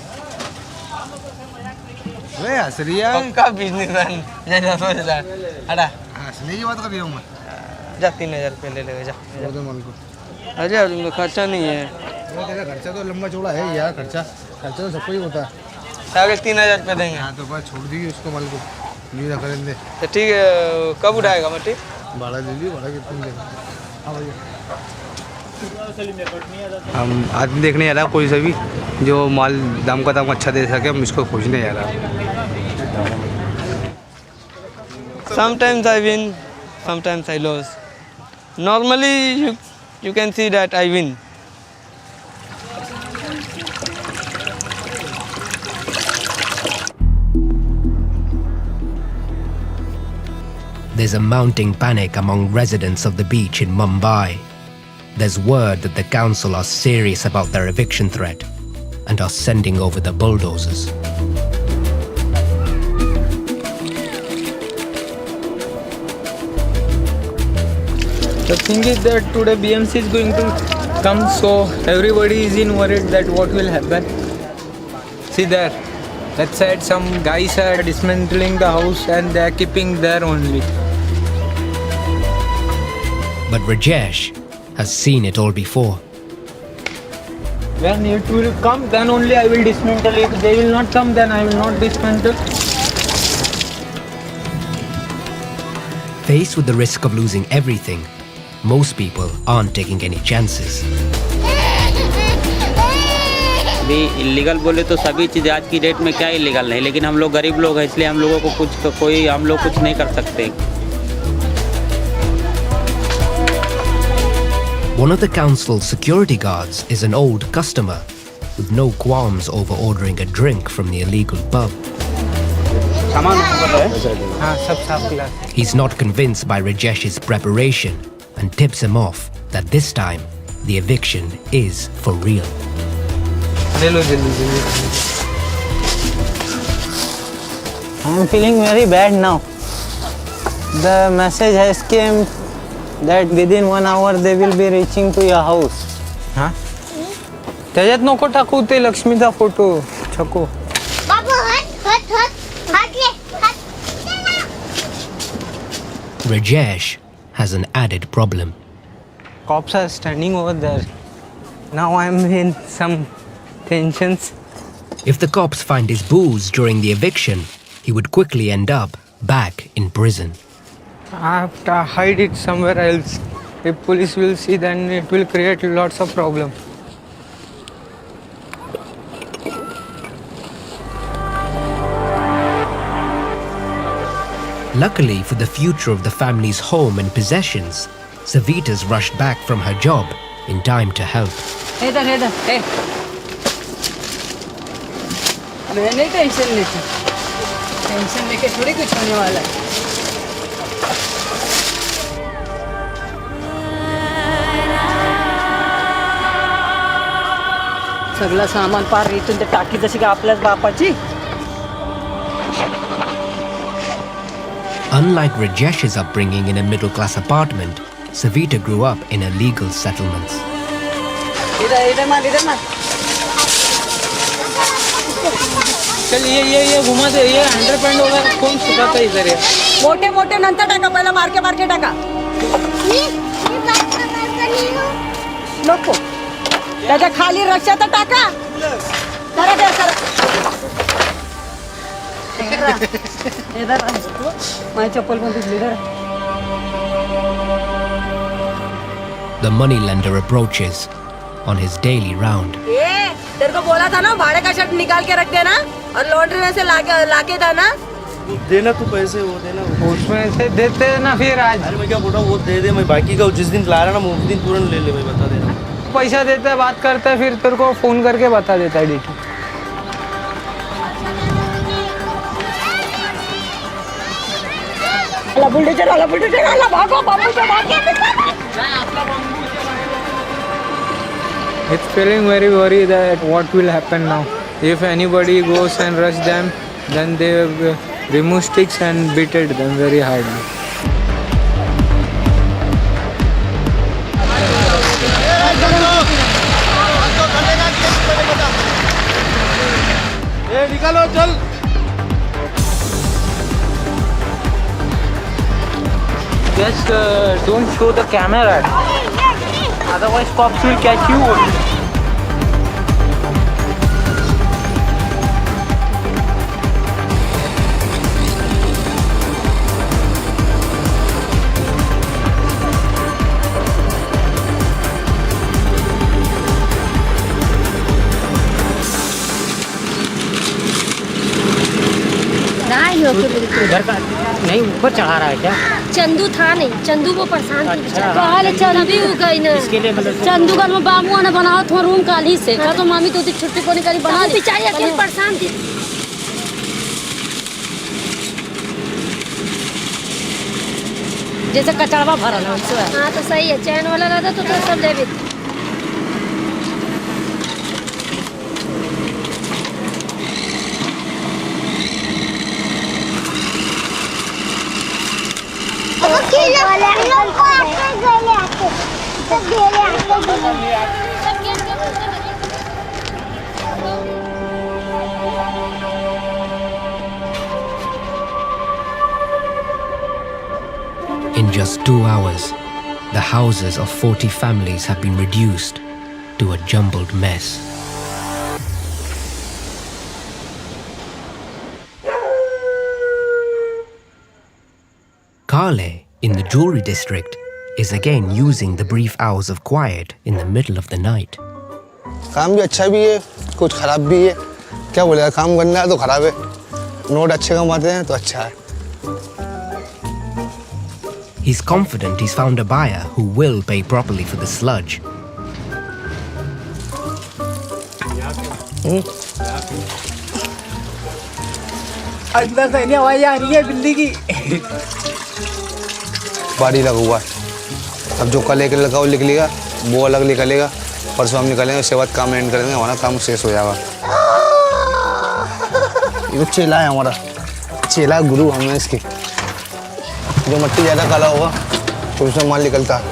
वे हंसरी है। पक्का बिजनेसमैन जैसा सोच रहा है। हटा। हंसने की बात कर रही हूँ मैं। जा 3000 रुपये ले लेगा, जा। दो मन को। अरे यार तुम खर्चा नहीं है। वो तेरा खर्चा तो लंबा चौड़ा है यार, खर्चा तो सबको ही होता है। आगे 3000 रुपये देंगे। हाँ तो बस छोड़ दीजिए उसको माल को, नहीं रख लेंगे। तो ठीक है, कब उठाएगा मट्टी? भाड़ा ले लीजिए, भाड़ा कितना देगा? हाँ भैया, हम आदमी देखने जा रहा कोई सा भी जो माल दाम का दाम अच्छा दे सके, हम इसको खोजने जा रहा। Sometimes I win, sometimes I lose. Normally you can see that I win. There's a mounting panic among residents of the beach in Mumbai. There's word that the council are serious about their eviction threat and are sending over the bulldozers. The thing is that today BMC is going to come, so everybody is in worried that what will happen. See there, that side some guys are dismantling the house and they are keeping there only. But Rajesh has seen it all before. When it will come, then only I will dismantle. If they will not come, then I will not dismantle. Faced with the risk of losing everything, most people aren't taking any chances. अभी illegal बोले तो सभी चीज़ आज की date में क्या illegal नहीं, लेकिन हम लोग गरीब लोग हैं इसलिए हम लोगों को हम लोग कुछ नहीं कर सकते. One of the council's security guards is an old customer with no qualms over ordering a drink from the illegal pub. He's not convinced by Rajesh's preparation and tips him off that this time the eviction is for real. I am feeling very bad now. The message has came that within 1 hour they will be reaching to your house. हाँ? त्याच्यात नको टाकू ते लक्ष्मीचा photo छको. बाबू हट ले. Rajesh has an added problem. Cops are standing over there. Now I am in some tensions. If the cops find his booze during the eviction, he would quickly end up back in prison. I have to hide it somewhere else. If police will see, then it will create lots of problems. Luckily for the future of the family's home and possessions, Savita's rushed back from her job in time to help. इधर मैं नहीं tension लेती. Tension लेके थोड़ी कुछ होने वाला है. सगळं सामान पार इथून ते टाकी जशी का आपल्याच बापाची. Unlike Rajesh's upbringing in a middle-class apartment, Savita grew up in illegal settlements. इधर मार. चल ये घुमा दे. ये 100% होगा. कौन सुखाता है इधर? मोठे नंतर टाका, पहिला मार के टाका. नको त्याच्या खाली रश्या तर टाका. करा. माझ्या चप्पल पण तुझली. The moneylender approaches on his daily round. तेरे को बोला था ना भाड़े का शर्ट निकाल के रख देना और लॉन्ड्री में से लाके देना. देना तू पैसे वो देना. उसमें से देते ना फिर आज. अरे मैं क्या बोल रहा हूँ वो दे दे. मैं बाकी का जिस दिन ला रहा ना उस दिन तुरंत ले ले. मैं बता देना. पैसा देता है, बात करता है, फिर तेरे को फोन करके बता देता है डेट. बुलडोजर आला भागो बाबू से भागो. It's feeling very worried that what will happen now. If anybody goes and rush them, then they remove sticks and beat at them very hard. निकालो चल. Just don't show the camera. Otherwise cops will catch you. घर का नहीं ऊपर चढ़ा रहा है क्या? चंदू था नहीं. चंदू को परेशान तभी वो गई ना. चंदू का बाबू ने बनाओ थोड़ा रूम काली से. तो मामी तो छुट्टी को निकाली बना दी. चाहिए अकेले परेशान थी. जैसे कचड़वा भरा ना. हाँ तो सही है. चैन वाला रहता तो सब ले भी. In just 2 hours, the houses of 40 families have been reduced to a jumbled mess. Kale, in the jewelry district, is again using the brief hours of quiet in the middle of the night. काम भी अच्छा भी है, कुछ खराब भी है। क्या बोलेगा, काम करना है तो खराब है, नोट अच्छे कमाते हैं तो अच्छा है। He's confident he's found a buyer who will pay properly for the sludge. अंदर से आवाज आ रही है बिल्ली की। बारी लगा हुआ है। अब जो कल एक लगा वो निकलेगा, वो अलग निकलेगा। परसों हम निकलेंगे, उसके बाद काम एंड कर देंगे, हमारा काम शेष हो जाएगा। ये तो चेला है हमारा, चेला गुरु हम हैं इसके। जो मट्टी ज़्यादा काला होगा तो उसमें माल निकलता है।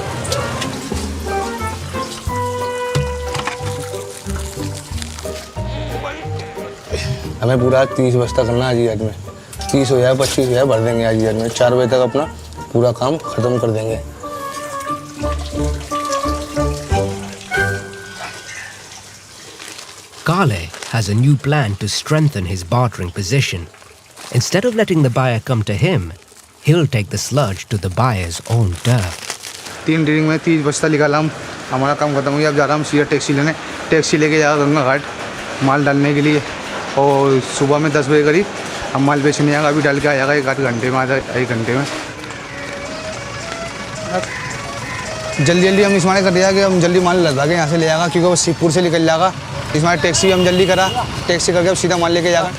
हमें पूरा 30 बस्ता करना है आज में। 30 हो जाए 25 हो जाए भर देंगे आज में। 4 बजे तक अपना पूरा काम खत्म कर देंगे। Kale has a new plan to strengthen his bartering position. Instead of letting the buyer come to him, he'll take the sludge to the buyer's own turf. 3 drilling में 30 बस्ता निकाला हम, हमारा काम खत्म हो गया। अब जा रहा हम सीधा टैक्सी लेने, टैक्सी लेके जाएगा गंगा घाट माल डालने के लिए। और सुबह में 10 बजे करीब हम माल बेचने आएगा। अभी डाल के आ जाएगा, 1 घंटे में आ जाएगा, 1 घंटे में। जल्दी जल्दी हम इसमाने कर दिया कि हम जल्दी माल लदा के यहाँ से ले जाएगा, क्योंकि वो शिवपुर से निकल जाएगा। इसमाने टैक्सी हम जल्दी करा, टैक्सी करके अब सीधा माल लेके जाएगा।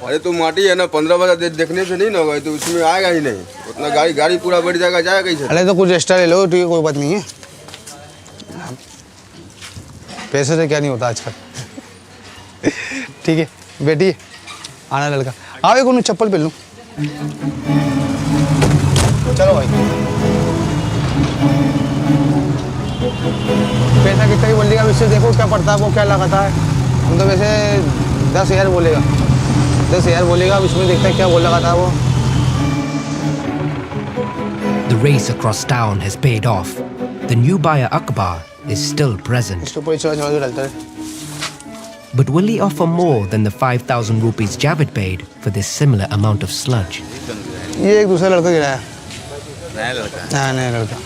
अरे तो माटी है ना, 15 बजे देखने से नहीं ना होगा, तो उसमें आएगा ही नहीं। उतना गाड़ी पूरा बढ़ जाएगा, जाएगा कैसे? अरे तो कुछ एक्स्ट्रा ले लो, ठीक है, कोई बात नहीं है। पैसे से क्या नहीं होता आजकल। ठीक है बेटी, आना लड़का। आओ एक चप्पल पहन लूँ। चलो भाई, पैसा कितना ही बोलेगा, इससे देखो क्या पड़ता है, वो क्या लगाता है। हम तो वैसे 10,000 बोलेगा, 10,000 बोलेगा। अब इसमें देखते हैं क्या बोल लगाता है वो। The race across town has paid off. The new buyer Akbar is still present. इसके ऊपर चढ़ा के डालता है। But will he offer more than the 5,000 rupees Javid paid for this similar amount of sludge? ये एक दूसरा लड़का गिराया। नया लड़का? हाँ नया लड़का।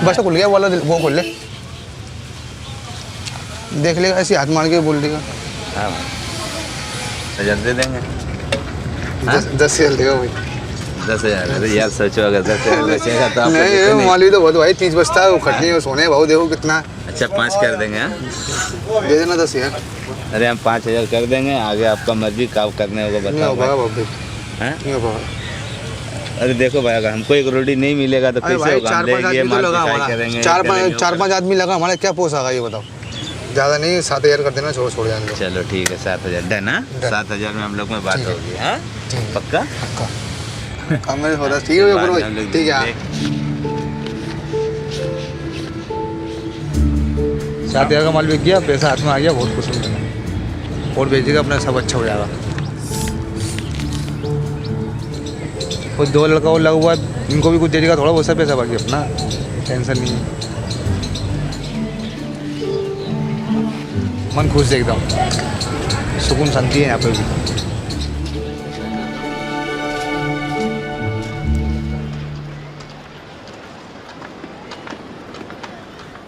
बस खुल गया वाला, वो खोल ले, देख लेगा, ऐसे हाथ मार के बोल देगा। हाँ 10,000 दे देंगे। 10,000 देगा भाई। 10,000? अरे यार सोचो, अगर 10,000 बचेगा तो आप नहीं, माली तो बहुत भाई, 30 बस्ता है, वो खटनी है, सोने भाव देखो कितना है। अच्छा 5 कर देंगे। हाँ दे देना 10,000। अरे हम 5,000 कर देंगे, आगे आपका मर्जी, काम करने होगा बताओ। नहीं होगा। अरे देखो भाई, अगर हमको एक रोटी नहीं मिलेगा तो कैसे होगा? हम लेंगे माल पिसाई करेंगे। 4-5 आदमी लगा, हमारा क्या पोसागा ये बताओ। ज़्यादा नहीं, 7,000 कर देना, छोड़ जाने दो। चलो ठीक है, 7,000 डन। हाँ 7,000 में हम लोग में बात होगी। हाँ पक्का? काम में होता ठीक है, ठीक है। 7,000 का माल बिक गया, पैसा हाथ में आ गया, बहुत खुश हूँ। और बेचेगा अपना, सब अच्छा हो जाएगा। और 2 लड़का और लगा हुआ, इनको भी कुछ दे देगा, थोड़ा बहुत सा पैसा बाकी अपना, टेंशन नहीं है। मन खुश एकदम, सुकून शांति है यहाँ पे भी।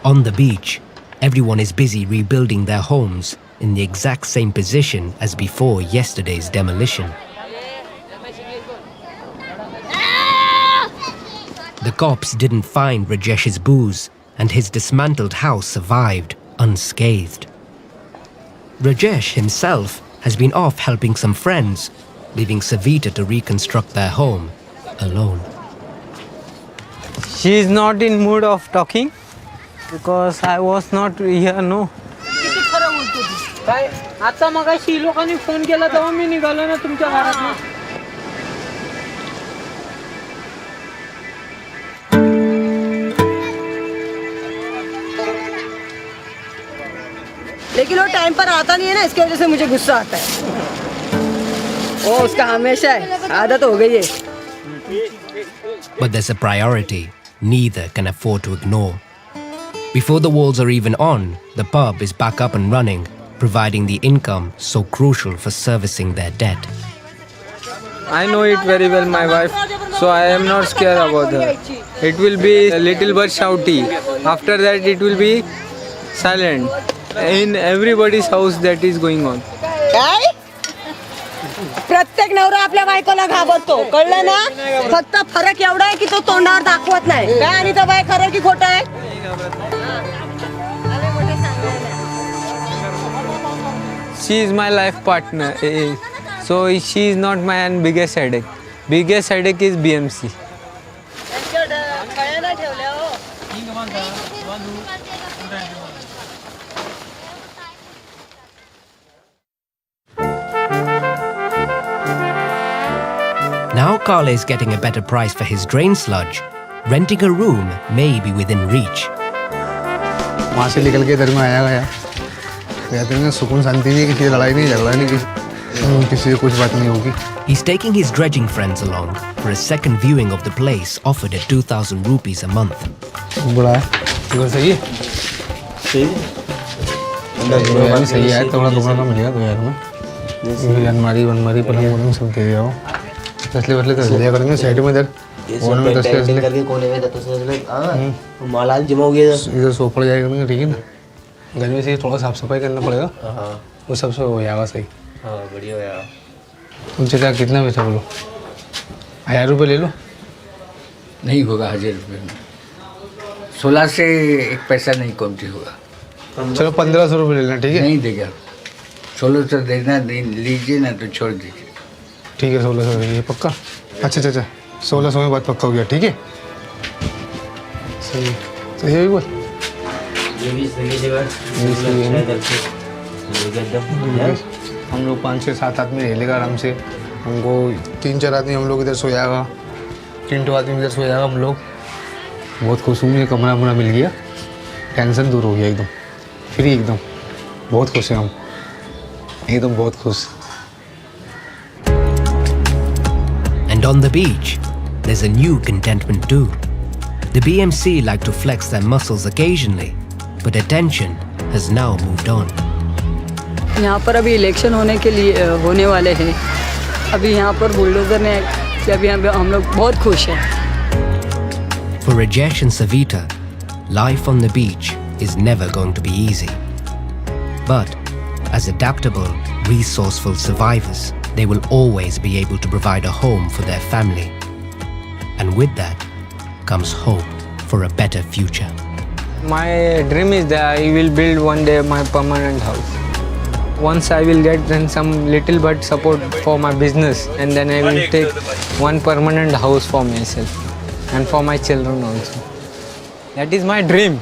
On the beach, everyone is busy rebuilding their homes in the exact same position as before yesterday's demolition. The cops didn't find Rajesh's booze, and his dismantled house survived unscathed. Rajesh himself has been off helping some friends, leaving Savita to reconstruct their home alone. She is not in mood of talking because I was not here, no. काय आता मगाशी लोकांनी phone केला तेव्हा मी निघालो ना तुमच्या घरात. लेकिन वो टाइम पर आता नहीं है ना, इसकी वजह से मुझे गुस्सा आता है। वो उसका हमेशा है, आदत हो गई है। But there's a priority neither can afford to ignore. Before the walls are even on, the pub is back up and running, providing the income so crucial for servicing their debt. I know it very well. My wife so I am not scared about her. It will be a little bit shouty. After that, it will be silent. In everybody's house, that is going on. काय प्रत्येक नवरा आपल्या बायकोला घाबरतो, कळलं ना? फक्त फरक एवढा आहे की तो तोंडावर दाखवत नाही. काय आणि तर बाय खरं की खोटं आहे? She is my life partner, so she is not my biggest headache. Biggest headache is BMC. Now Carl is getting a better price for his drain sludge. Renting a room may be within reach. वहाँ से निकल के इधर में आया गया, कहते हैं सुकून शांति नहीं, किसी लड़ाई नहीं झगड़ा नहीं, किसी से कुछ बात नहीं होगी. He's taking his dredging friends along for a second viewing of the place offered at 2,000 rupees a month. बड़ा है, इधर सही है. सही है, थोड़ा दुकान का मिलेगा 2,000 में. ये अलमारी पलंग सब दे जाओ. तसले तो ले करेंगे साइड में इधर. और में तसले करके कोने में तसले मालाल जमा हो गया इधर सोफा जाएगा, ठीक है ना. गर्मी से थोड़ा साफ सफाई करना पड़ेगा. वो सबसे हो जाएगा सही. हाँ बढ़िया हो जाएगा. उनसे क्या कितना पैसा बोलो? 1000 रुपये ले लो. नहीं होगा 1000 रुपये में. 16 से एक पैसा नहीं कमती होगा. चलो 1500 रुपये लेना, ठीक है? नहीं देगा. 1600 देना लीजिए ना तो छोड़ दीजिए. ठीक है 1600 देंगे पक्का. अच्छा 1600 में बात पक्का हो गया, ठीक है? सही सही है बोल. ये भी सही जगह. हम लोग 5, 6, 7 आदमी रह लेगा आराम से. हमको 3, 4 आदमी हम लोग इधर सो जाएगा, 3 आदमी इधर सो जाएगा हम लोग. बहुत खुश हूँ, ये कमरा मिल गया. टेंशन दूर हो गया एकदम, फ्री एकदम. बहुत खुश हैं हम एकदम, बहुत खुश. And on the beach, there's a new contentment too. The BMC like to flex their muscles occasionally, but attention has now moved on. यहाँ पर अभी इलेक्शन होने वाले हैं. अभी यहाँ पर बुलडोजर ने अभी हम लोग बहुत खुश हैं. For Rajesh and Savita, life on the beach is never going to be easy. But as adaptable, resourceful survivors, they will always be able to provide a home for their family. And with that comes hope for a better future. My dream is that I will build one day my permanent house. Once I will get then some little bit support for my business, and then I will take one permanent house for myself and for my children also. That is my dream.